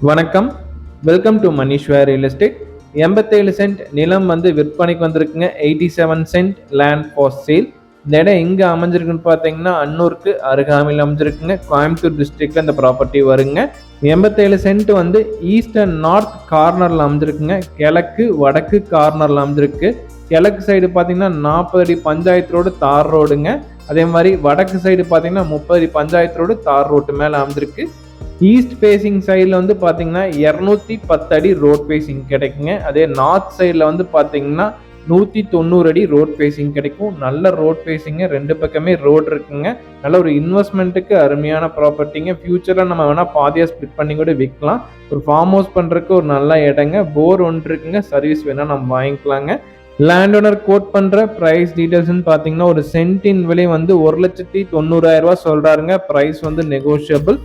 வணக்கம். Welcome to Manishwar real estate. 87 cent நிலம் வந்து விற்பனைக்கு வந்திருக்குங்க. 87 சென்ட் லேண்ட் ஃபார் சேல். இந்த இடம் எங்கே அமைஞ்சிருக்குன்னு பார்த்தீங்கன்னா அன்னூருக்கு அருகாமையில் அமைஞ்சிருக்குங்க. கோயம்புத்தூர் டிஸ்ட்ரிக்ட்ல இந்த ப்ராப்பர்ட்டி வருங்க. 87 சென்ட் வந்து ஈஸ்ட் அண்ட் நார்த் கார்னரில் அமைஞ்சிருக்குங்க. கிழக்கு வடக்கு கார்னரில் அமைஞ்சிருக்கு. கிழக்கு சைடு பார்த்தீங்கன்னா 40 அடி பஞ்சாயத்து ரோடு தார் ரோடுங்க. அதே மாதிரி வடக்கு சைடு பார்த்தீங்கன்னா 30 அடி பஞ்சாயத்து ரோடு தார் ரோட்டு மேலே அமைஞ்சிருக்கு. ஈஸ்ட் ஃபேசிங் சைடில் வந்து பார்த்தீங்கன்னா 210 அடி ரோட் ஃபேசிங் கிடைக்குங்க. அதே நார்த் சைடில் வந்து பார்த்தீங்கன்னா 190 அடி ரோட் ஃபேசிங் கிடைக்கும். நல்ல ரோட் ஃபேசிங்க, ரெண்டு பக்கமே ரோடு இருக்குங்க. நல்ல ஒரு இன்வெஸ்ட்மெண்ட்டுக்கு அருமையான ப்ராப்பர்ட்டிங்க. ஃபியூச்சரில் நம்ம வேணால் பாதியாக ஸ்பிட் பண்ணி கூட விற்கலாம். ஒரு ஃபார்ம் ஹவுஸ் பண்ணுறதுக்கு ஒரு நல்ல இடங்க. போர் ஒன்று இருக்குங்க. சர்வீஸ் வேணால் நம்ம வாங்கிக்கலாங்க. லேண்ட் ஓனர் கோட் பண்ணுற ப்ரைஸ் டீட்டெயில்ஸ்ன்னு பார்த்தீங்கன்னா ஒரு சென்ட்டின் விலை வந்து 1,90,000 சொல்கிறாருங்க. ப்ரைஸ் வந்து நெகோஷியபிள்.